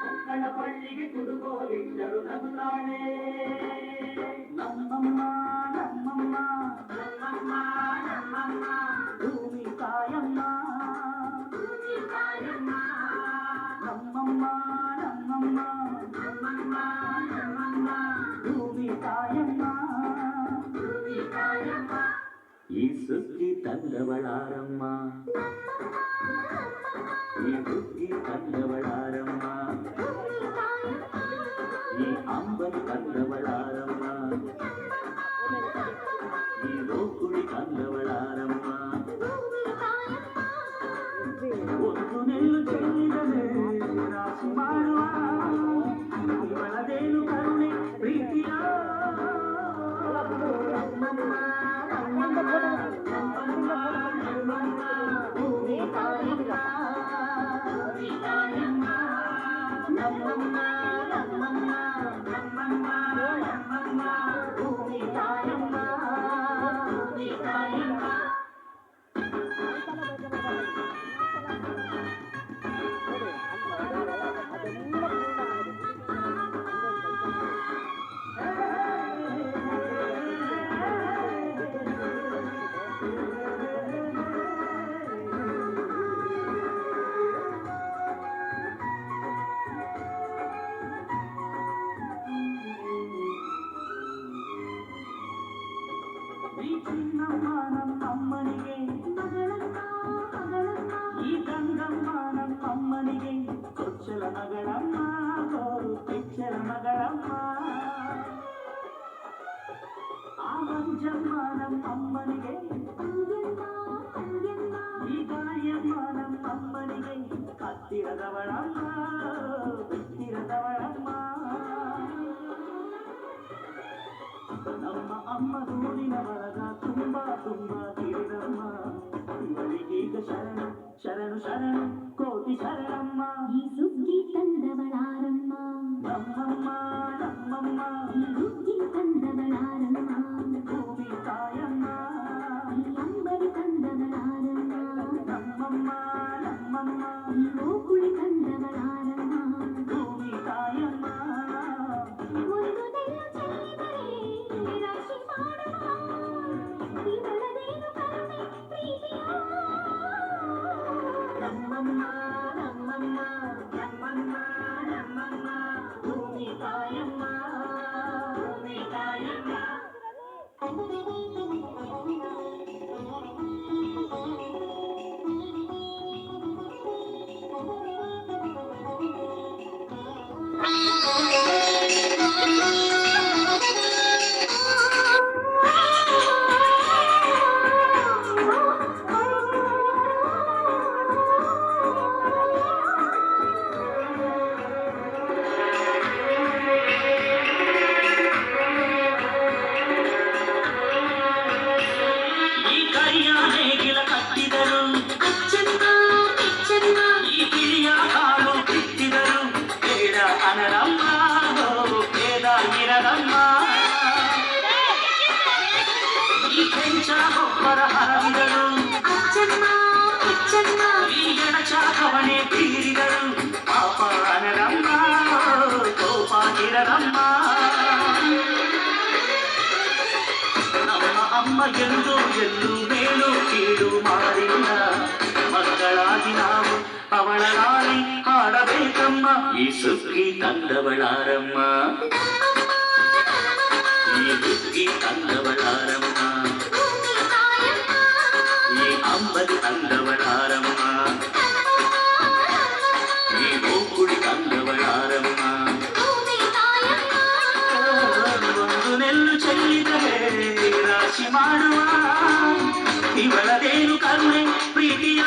ಮಕ್ಕಳ ಪಳ್ಳಿಗೆ ಕುಡುಗೋಲಿಟ್ಟರು ನಗುತ್ತಾಳೆ ನಮ್ಮಮ್ಮ ನಮ್ಮಮ್ಮ ನಮ್ಮಮ್ಮ ನಮ್ಮಮ್ಮ ಭೂಮಿ ತಾಯಮ್ಮ ಭೂಮಿ ತಾಯಮ್ಮ ನಮ್ಮಮ್ಮ ನಮ್ಮಮ್ಮ ನಮ್ಮಮ್ಮ ನಮ್ಮಮ್ಮ ಭೂಮಿ ತಾಯಮ್ಮ ಭೂಮಿ ತಾಯಮ್ಮ ಈ ಸುದ್ದಿ ತಂದವಳಾರಮ್ಮ ಈ ಬುದ್ಧಿ ತಂದವಳಾರಮ್ಮ ಈ ಅಂಬಲಿ ತಂದವಳಾರಮ್ಮ ಈ ಗೋಕುಳಿ ತಂದವಳಾರಮ್ಮ ಒಂದು ನೆಲ್ಲು ಚೆಲ್ಲಿದರೆ ರಾಶಿ ಮಾಡುವ ಇವಳದೇನು ಕರುಣೆ ಪ್ರೀತಿಯ ಚಿನ್ನಮ್ಮ ನಮ್ಮಮ್ಮನಿಗೆ ಈ ಗಂಗಮ್ಮ ನಮ್ಮಮ್ಮನಿಗೆ ಕೊಚ್ಚಲ ಮಗಳಮ್ಮ ಪಿಚ್ಚಲ ಮಗಳಮ್ಮ ಆ ಮಂಜಮ್ಮ ನಮ್ಮಮ್ಮನಿಗೆ ಈ ಗಾಯಮ್ಮ ನಮ್ಮಮ್ಮನಿಗೆ ಹತ್ತಿರದವಳಮ್ಮ ಬಿತ್ತಿರದವಳಮ್ಮ ನಮ್ಮ ಅಮ್ಮ ದೂರಿನ ಬಳಗ ತುಂಬಾ ಕಿರಿದಮ್ಮ ಇವಳಿಗೀಗ ಶರಣು ಶರಣು ಶರಣು ಕೋಟಿ ಶರಣಮ್ಮ ಈ ಸುಗ್ಗಿ ತಂದವಳಾರಮ್ಮ ನಮ್ಮಮ್ಮ ನಮ್ಮಮ್ಮ ಈ ಸುಗ್ಗಿ ತಂದವಳಾರಮ್ಮ ಭೂಮಿ ತಾಯಮ್ಮ ಈ ಅಂಬರಿ ತಂದವಳಾರಮ್ಮ ನಮ್ಮಮ್ಮ ನಮ್ಮಮ್ಮ ಈ ಗೋಕುಳಿ ತಂದವಳಾರಮ್ಮ ಭೂಮಿ ತಾಯಮ್ಮ ಒಂದು ನೆಲ್ಲು ಚೆಲ್ಲಿದರೆ ರಾಶಿ ಮಾಡುವ ಇವಳದೇನು ಕರುಣೆ ಪ್ರೀತಿಯ ನಮ್ಮಮ್ಮ ನಮ್ಮಮ್ಮ ನಮ್ಮಮ್ಮ ನಮ್ಮಮ್ಮ ಭೂಮಿ ತಾಯಮ್ಮ ಭೂಮಿ ತಾಯಮ್ಮ ಕವಣೆ ತೀರಿದರು ಪಾಪ ಅನರಮ್ಮ ಕೋಪ ಇರರಮ್ಮ ನಮ್ಮ ಅಮ್ಮ ಎಂದು ಎಲ್ಲೂ ಮೇಲು ಕೀಳು ಮಾಡಿಲ್ಲ ಮಕ್ಕಳಾಗಿ ನಾವು ಅವಳ ನಾಳಿ ಹಾಡಬೇಕಮ್ಮ ಈ ಸುಗ್ಗಿ ತಂದವಳಾರಮ್ಮ ಈ ಬುದ್ಧಿ ತಂದವಳಾರಮ್ಮ ಈ ಅಂಬಲಿ ತಂದವಳಾರಮ್ಮ ಈ ಗೋಕುಳಿ ತಂದವಳಾರಮ್ಮ ಒಂದು ನೆಲ್ಲು ಚೆಲ್ಲಿದರೆ ರಾಶಿ ಮಾಡುವ ಇವಳದೇನು ಕರುಣೆ ಪ್ರೀತಿಯ